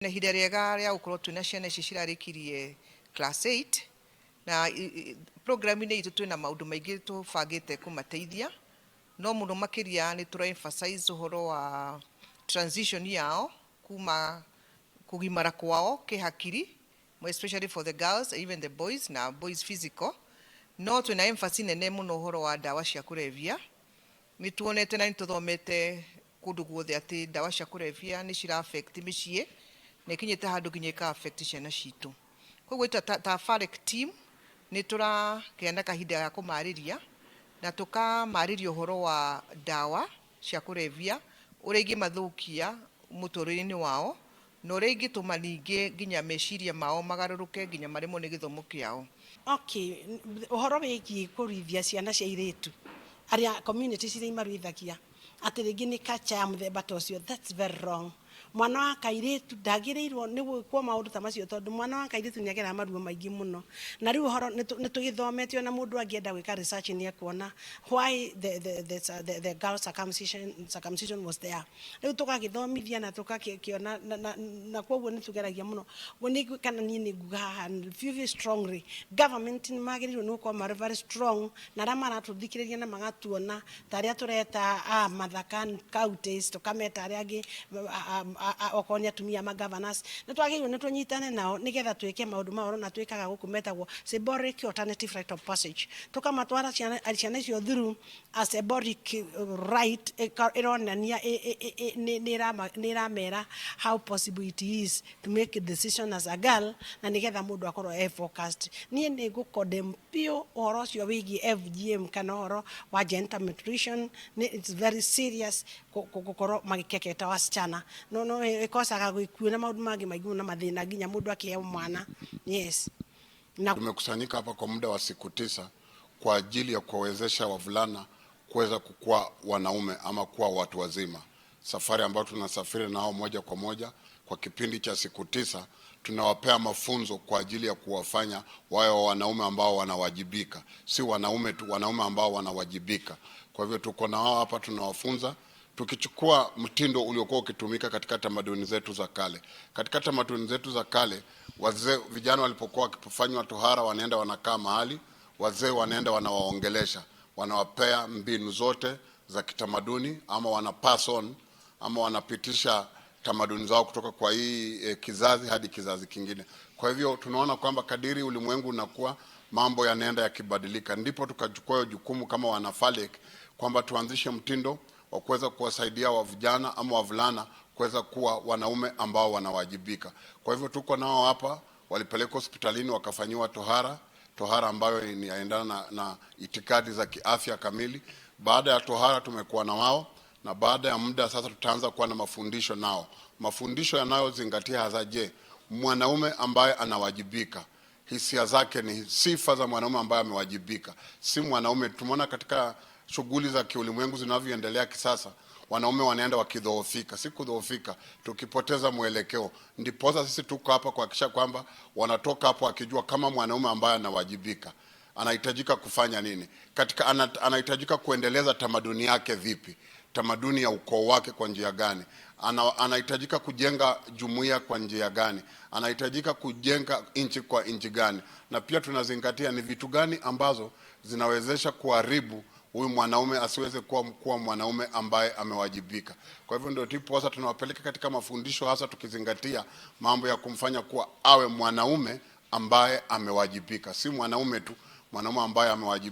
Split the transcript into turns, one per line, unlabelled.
Na hida rĩega rĩa gũkorwo twĩna ciana ici cirarĩkirie class 8 na program-inĩ itũ twĩna maũndũ maingĩ tũbangĩte kũmateithia, no mũno makĩria nĩ tũra emphasize ũhoro wa transition yao kuma kũgimara kwao kĩhakiri, especially for the girls, even the boys, na boys physical. No twĩna emphasis nene mũno ũhoro wa ndawa cia kũrebia. Nĩ tuonete na nĩ tũthomete kũndũ guothe atĩ ndawa cia kũrebia nĩ cira affect mĩciĩ, na ikinyĩte handũ nginya ika affect ciana citũ. Koguo ta FAREC team nĩ tũragĩa na kahinda ga kũmarĩria na tũkamarĩria ũhoro wa ndawa cia kũrebia, ũrĩa ingĩmathũkia mũtũrĩre-inĩ wao, na ũrĩa ingĩtũma ningĩ nginya meciria mao magarũrũke nginya maremwo nĩ gĩthomo kĩao.
Okay, ũhoro wĩgiĩ kũruithia ciana cia airĩtu arĩa community cirĩa imaruithagia atĩ rĩngĩ nĩ culture ya mũthemba ta ũcio, that's very wrong. Mwana wa kairĩtu ndagĩrĩirwo nĩ gwĩkwo maũndũ ta macio, tondũ mwana wa kairĩtu nĩ ageraga maruo maingĩ mũno. Na rĩu ũhoro nĩ tũgĩthomete ona mũndũ angĩenda gwĩka research nĩ ekuona why the girl circumcision was there. Rĩu tũgagĩthomithia na tũgakĩona na kwoguo nĩ tũgeragia mũno. Nĩ kana niĩ nĩ nguga haha very strongly government nĩ magĩrĩirwo nĩ gũkorwo very strong, na arĩa maratũthikĩrĩria na magatuona ta arĩa tũreta mathaka counties, tũkameta arĩa angĩ okorwo nĩ atumia ma governors, nĩ twagĩrĩirwo nĩ tũnyitane nao nĩgetha twĩke maũndũ mao na twĩkaga gũkũ metagwo symbolic alternative right of passage. Tũkamatwara ciana icio through a symbolic right ĩronania nĩ ĩramera how possible it is to make a decision as a girl, na nĩgetha mũndũ akorwo focused. Niĩ nĩ ngũ-condemn biũ ũhoro ũcio wĩgiĩ FGM kana ũhoro wa gender mutilation. It's very serious gũkorwo magĩkeketa wasichana. No ikosaga gũkuo na maũndũ mangĩ maingĩ na mathĩna nginya mũndũ akĩheo mwana. Yes.
Tumekusanyika hapa kwa muda wa siku 9 kwa ajili ya kuwawezesha wavulana kuweza kukua wanaume ama kuwa watu wazima. Safari ambayo tunasafiri nao moja kwa moja kwa kipindi cha siku 9, tunawapea mafunzo kwa ajili ya kuwafanya wawe wanaume ambao wanawajibika. Si wanaume tu, wanaume ambao wanawajibika. Kwa hivyo tuko nao hapa tunawafunza, tukichukua mtindo uliokuwa ukitumika katika tamaduni zetu za kale. Katika tamaduni zetu za kale, wazee vijana walipokuwa wakifanywa tohara, wanaenda wanakaa mahali, wazee wanaenda wanawaongelesha, wanawapea mbinu zote za kitamaduni, ama wana pass on, ama wanapitisha tamaduni zao kutoka kwa hii kizazi hadi kizazi kingine. Kwa hivyo tunaona kwamba kadiri ulimwengu unakuwa, mambo yanaenda yakibadilika, ndipo tukachukua jukumu kama wana FAREC kwamba tuanzishe mtindo wa kuweza kuwasaidia wa vijana ama wavulana kuweza kuwa wanaume ambao wanawajibika. Kwa hivyo tuko nao hapa, walipelekwa hospitalini wakafanyiwa tohara ambayo inaendana na itikadi za kiafya kamili. Baada ya tohara tumekuwa na wao, na baada ya muda sasa tutaanza kuwa na mafundisho nao. Mafundisho yanayozingatia hasa, je, mwanaume ambaye anawajibika, hisia zake ni sifa za mwanaume ambaye amewajibika. Si mwanaume, tumeona katika shughuli za kiulimwengu zinavyoendelea kisasa, wanaume wanaenda wakidhoofika, si kudhoofika, tukipoteza mwelekeo. Ndiposa sisi tuko hapa kuhakikisha kwamba wanatoka hapo wakijua kama mwanaume ambaye anawajibika anahitajika kufanya nini, katika anahitajika kuendeleza tamaduni yake vipi, tamaduni ya ukoo wake kwa njia gani, anahitajika kujenga jumuiya kwa njia gani, anahitajika kujenga nchi kwa nchi gani, na pia tunazingatia ni vitu gani ambazo zinawezesha kuharibu huyu mwanaume asiweze kuwa mwanaume ambaye amewajibika. Kwa hivyo ndio tiposa tunawapeleka katika mafundisho, hasa tukizingatia mambo ya kumfanya kuwa awe mwanaume ambaye amewajibika, si mwanaume tu, mwanaume ambaye amewajibika.